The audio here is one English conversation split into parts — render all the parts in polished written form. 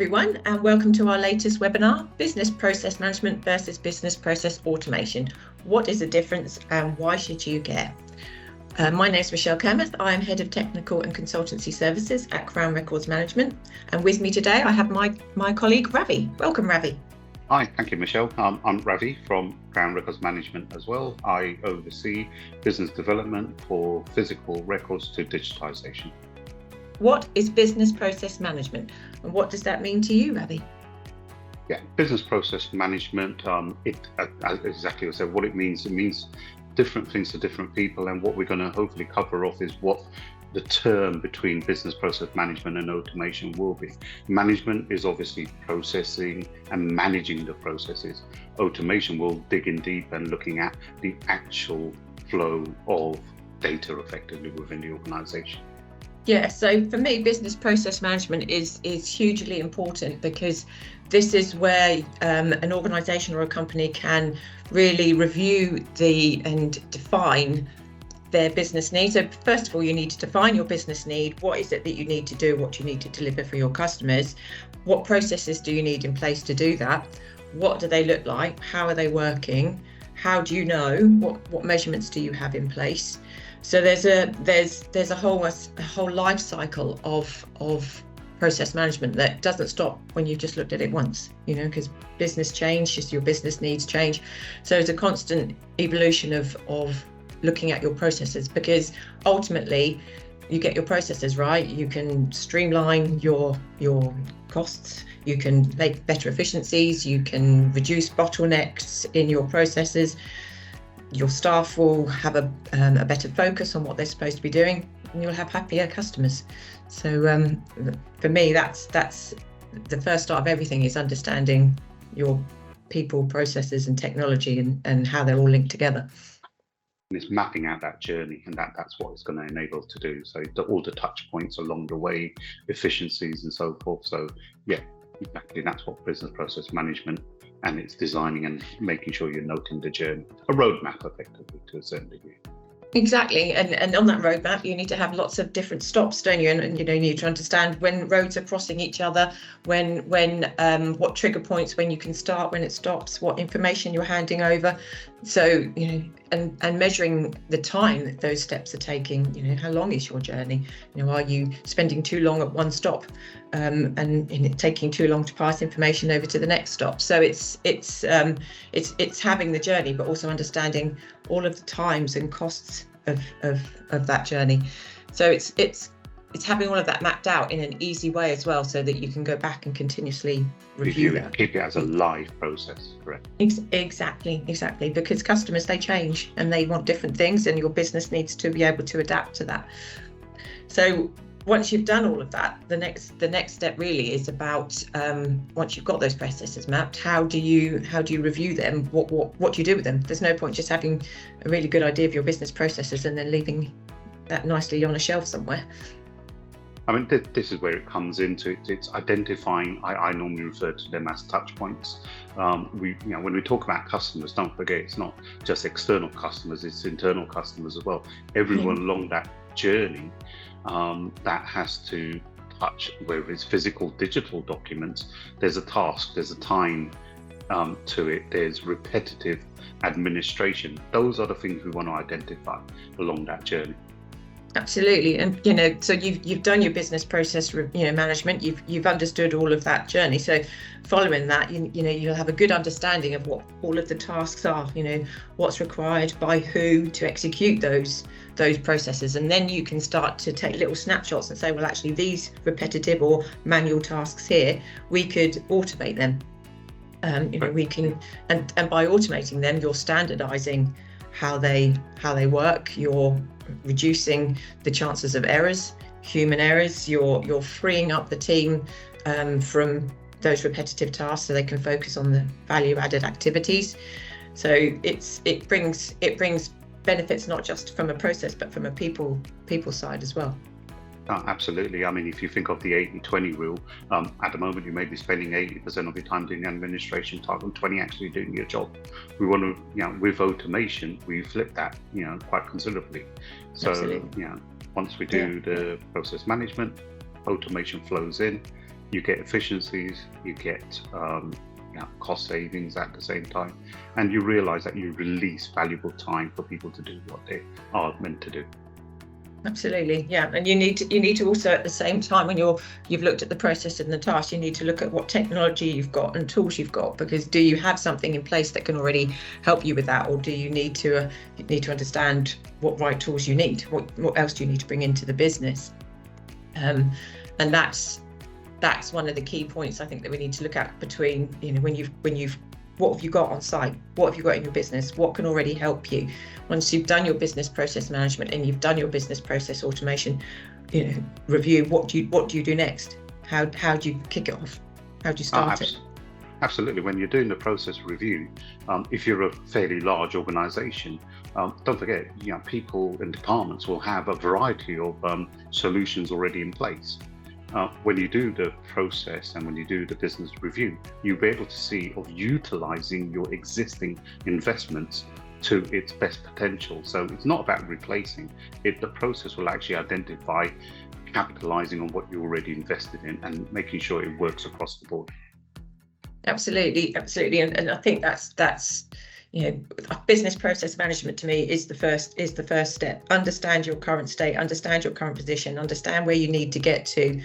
everyone, and welcome to our latest webinar, Business Process Management versus Business Process Automation. What is the difference and why should you care? My name is Michelle Kermith. I am Head of Technical and Consultancy Services at Crown Records Management. And with me today, I have my colleague, Ravi. Welcome, Ravi. Hi, thank you, Michelle. I'm Ravi from Crown Records Management as well. I oversee business development for physical records to digitization. What is business process management and what does that mean to you, Ravi? Yeah, business process management, exactly as I said, what it means different things to different people, and what we're going to hopefully cover off is what the term between business process management and automation will be. Management is obviously processing and managing the processes. Automation will dig in deep and looking at the actual flow of data effectively within the organization. Yeah, so for me, business process management is hugely important because this is where an organisation or a company can really review and define their business needs. So first of all, you need to define your business need. What is it that you need to do? What you need to deliver for your customers? What processes do you need in place to do that? What do they look like? How are they working? How do you know? What measurements do you have in place? So there's a whole life cycle of process management that doesn't stop when you've just looked at it once, because business changes, your business needs change. So it's a constant evolution of looking at your processes, because ultimately you get your processes right, you can streamline your costs, you can make better efficiencies, you can reduce bottlenecks in your processes. Your staff will have a better focus on what they're supposed to be doing, and you'll have happier customers. So for me, that's the first start of everything, is understanding your people, processes and technology and how they're all linked together. And it's mapping out that journey, and that's what it's going to enable us to do. So all the touch points along the way, efficiencies and so forth. So yeah, exactly, that's what business process management, and it's designing and making sure you're noting the journey, a roadmap effectively to a certain degree. Exactly, and on that roadmap you need to have lots of different stops, don't you? And you need to understand when roads are crossing each other, when what trigger points, when you can start, when it stops, what information you're handing over. So and measuring the time that those steps are taking. How long is your journey? Are you spending too long at one stop, and it taking too long to pass information over to the next stop? So it's having the journey, but also understanding all of the times and costs of that journey. So it's having all of that mapped out in an easy way as well, so that you can go back and continuously review it. Keep it as a live process, correct? Exactly, because customers, they change and they want different things, and your business needs to be able to adapt to that. So once you've done all of that, the next step really is about once you've got those processes mapped, how do you review them? What do you do with them? There's no point just having a really good idea of your business processes and then leaving that nicely on a shelf somewhere. I mean, this is where it comes into it's identifying. I normally refer to them as touch points. When we talk about customers, don't forget it's not just external customers; it's internal customers as well. Everyone along that journey that has to touch, whether it's physical, digital documents. There's a task, there's a time to it. There's repetitive administration. Those are the things we want to identify along that journey. Absolutely, and so you've done your business process management. You've understood all of that journey. So following that, you'll have a good understanding of what all of the tasks are. What's required by who to execute those processes, and then you can start to take little snapshots and say, well, actually, these repetitive or manual tasks here, we could automate them. We can, and by automating them, you're standardizing how they work. You're reducing the chances of errors, human errors. You're freeing up the team from those repetitive tasks, so they can focus on the value-added activities. So it brings benefits not just from a process, but from a people side as well. Absolutely. I mean, if you think of the 80-20 rule, at the moment you may be spending 80% of your time doing the administration task and 20 actually doing your job. We want to, with automation, we flip that, quite considerably. So, Absolutely. Once we do the process management, automation flows in, you get efficiencies, you get cost savings at the same time, and you realize that you release valuable time for people to do what they are meant to do. Absolutely, yeah. And you need to also, at the same time, when you've looked at the process and the task, you need to look at what technology you've got and tools you've got, because do you have something in place that can already help you with that, or do you need to understand what right tools you need, what else do you need to bring into the business, and that's one of the key points I think that we need to look at between, when you've what have you got on site? What have you got in your business? What can already help you? Once you've done your business process management and you've done your business process automation, review, what do you do next? How do you kick it off? How do you start it? Absolutely. When you're doing the process review, if you're a fairly large organization, don't forget, people and departments will have a variety of solutions already in place. When you do the process and when you do the business review, you'll be able to see of utilizing your existing investments to its best potential. So it's not about replacing it. The process will actually identify capitalizing on what you already invested in and making sure it works across the board. Absolutely. And I think that's business process management to me is the first step. Understand your current state, understand your current position, understand where you need to get to,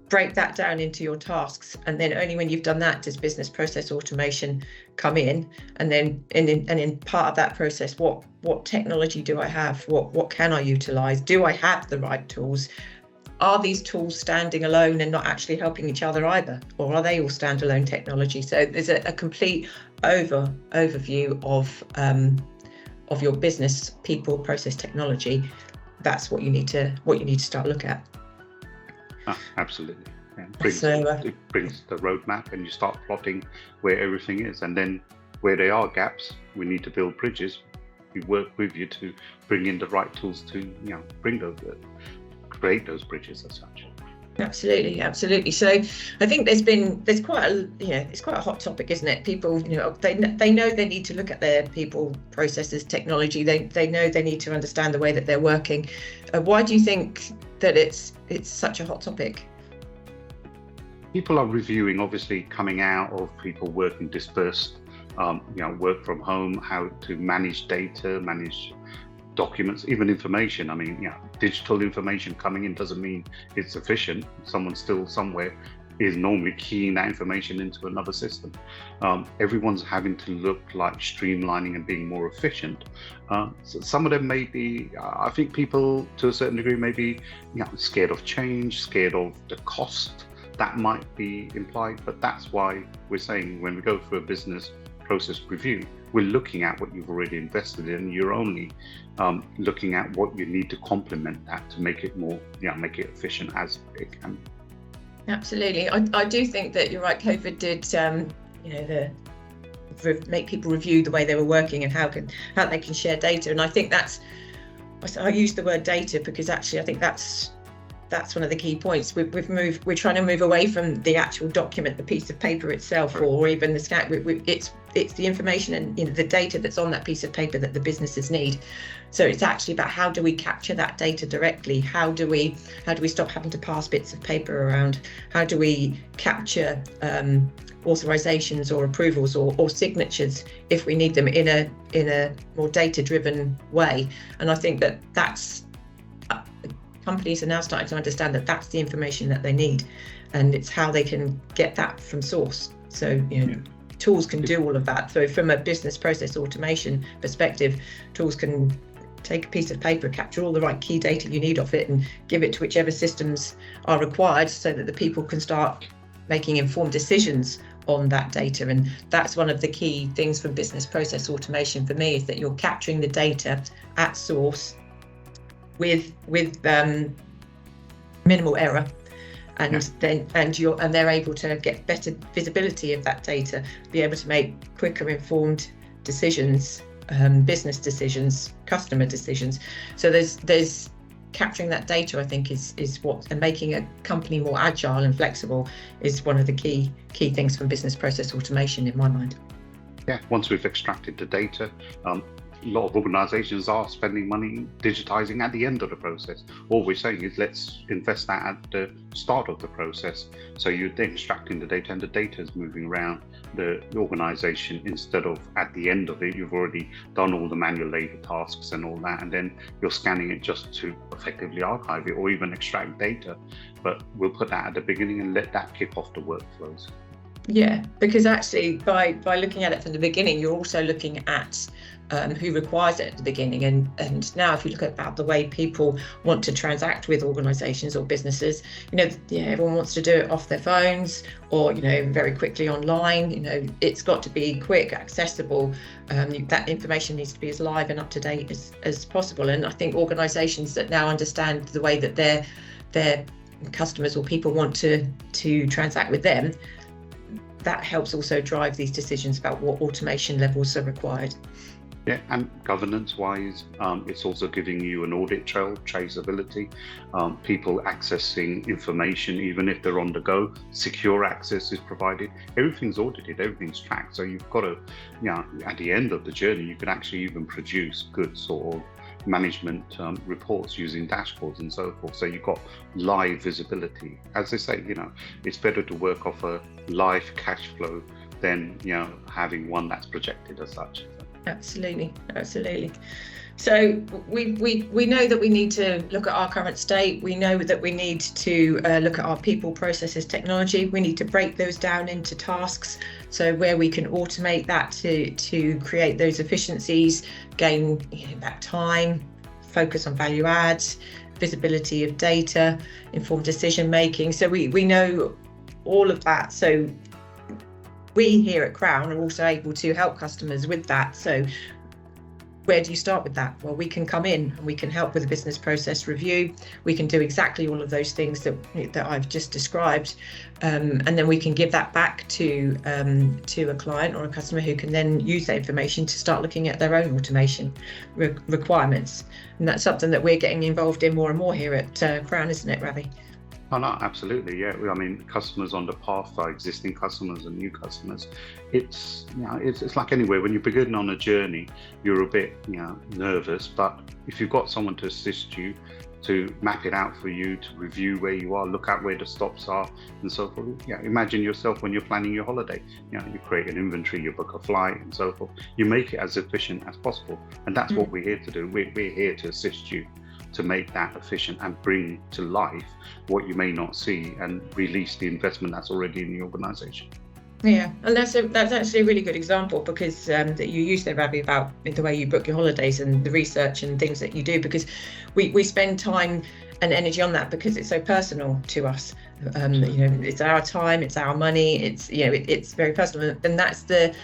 break that down into your tasks, and then only when you've done that does business process automation come in. And then in part of that process, what technology do I have? What can I utilize? Do I have the right tools? Are these tools standing alone and not actually helping each other either, or are they all standalone technology? So there's a complete overview of your business, people, process, technology. That's what you need to start looking at. Absolutely. It brings the roadmap, and you start plotting where everything is, and then where there are gaps, we need to build bridges. We work with you to bring in the right tools to create those bridges as such. Absolutely. So I think it's quite a hot topic, isn't it? People, they know they need to look at their people, processes, technology. They know they need to understand the way that they're working. Why do you think that it's such a hot topic? People are reviewing, obviously, coming out of people working dispersed, work from home, how to manage data, manage documents, even information. I mean, digital information coming in doesn't mean it's efficient. Someone still somewhere is normally keying that information into another system. Everyone's having to look like streamlining and being more efficient. So some of them may be, I think people to a certain degree may be scared of change, scared of the cost that might be implied. But that's why we're saying when we go through a business process review, we're looking at what you've already invested in. You're only looking at what you need to complement that to make it more, make it efficient as it can. Absolutely. I do think that you're right. COVID did, make people review the way they were working and how they can share data. And I think I use the word data because actually I think that's one of the key points. We're trying to move away from the actual document, the piece of paper itself, or even the scan. It's the information and the data that's on that piece of paper that the businesses need. So it's actually about how do we capture that data directly? How do we stop having to pass bits of paper around? How do we capture authorizations or approvals or signatures if we need them in a more data-driven way? And I think that's companies are now starting to understand that that's the information that they need, and it's how they can get that from source. So tools can do all of that. So from a business process automation perspective, tools can take a piece of paper, capture all the right key data you need off it, and give it to whichever systems are required so that the people can start making informed decisions on that data. And that's one of the key things from business process automation for me, is that you're capturing the data at source with minimal error, and they're able to get better visibility of that data, be able to make quicker informed decisions, business decisions, customer decisions. So there's capturing that data, I think, is what, and making a company more agile and flexible is one of the key things from business process automation in my mind. Once we've extracted the data, a lot of organizations are spending money digitizing at the end of the process. All we're saying is let's invest that at the start of the process. So you're then extracting the data and the data is moving around the organization instead of at the end of it. You've already done all the manual labor tasks and all that, and then you're scanning it just to effectively archive it or even extract data. But we'll put that at the beginning and let that kick off the workflows. Yeah, because actually by looking at it from the beginning, you're also looking at who requires it at the beginning. And now if you look at the way people want to transact with organisations or businesses, everyone wants to do it off their phones or, very quickly online. It's got to be quick, accessible. That information needs to be as live and up to date as possible. And I think organisations that now understand the way that their customers or people want to transact with them, that helps also drive these decisions about what automation levels are required. Yeah, and governance-wise, it's also giving you an audit trail, traceability, people accessing information, even if they're on the go, secure access is provided. Everything's audited, everything's tracked. So you've got to, at the end of the journey, you can actually even produce good sort of management reports using dashboards and so forth. So you've got live visibility. As they say, it's better to work off a live cash flow than, having one that's projected as such. Absolutely. So we know that we need to look at our current state. We know that we need to look at our people, processes, technology. We need to break those down into tasks. So where we can automate that to create those efficiencies, gain back time, focus on value adds, visibility of data, informed decision making. So we know all of that. So we here at Crown are also able to help customers with that. So where do you start with that? Well, we can come in and we can help with a business process review. We can do exactly all of those things that I've just described, and then we can give that back to a client or a customer who can then use that information to start looking at their own automation requirements. And that's something that we're getting involved in more and more here at Crown, isn't it, Ravi? Oh, no, absolutely, yeah. I mean, customers on the path are existing customers and new customers. It's like anywhere, when you begin on a journey, you're a bit nervous, but if you've got someone to assist you, to map it out for you, to review where you are, look at where the stops are and so forth. Imagine yourself when you're planning your holiday. You create an inventory, you book a flight and so forth. You make it as efficient as possible. And that's what we're here to do. We're here to assist you to make that efficient and bring to life what you may not see and release the investment that's already in the organisation. Yeah, and that's actually a really good example, because that you use there, Ravi, about the way you book your holidays and the research and things that you do, because we spend time and energy on that because it's so personal to us. It's our time, it's our money, it's very personal, and that's the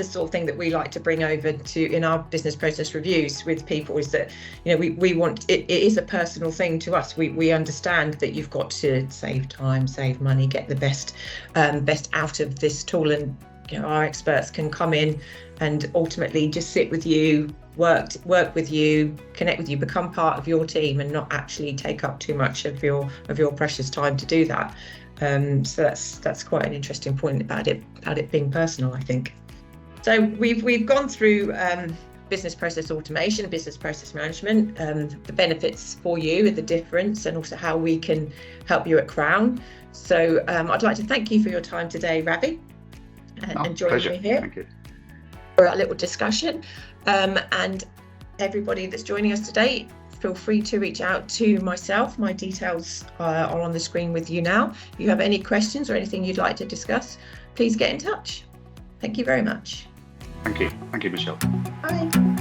sort of thing that we like to bring over to in our business process reviews with people, is that we want it is a personal thing to us. We understand that you've got to save time, save money, get the best out of this tool, and our experts can come in and ultimately just sit with you, work with you, connect with you, become part of your team, and not actually take up too much of your precious time to do that. So that's quite an interesting point about it being personal, I think. So we've gone through business process automation, business process management, the benefits for you and the difference, and also how we can help you at Crown. So I'd like to thank you for your time today, Ravi, and joining me here. Thank you for our little discussion. And everybody that's joining us today, feel free to reach out to myself. My details are on the screen with you now. If you have any questions or anything you'd like to discuss, please get in touch. Thank you very much. Thank you, Michelle. Bye.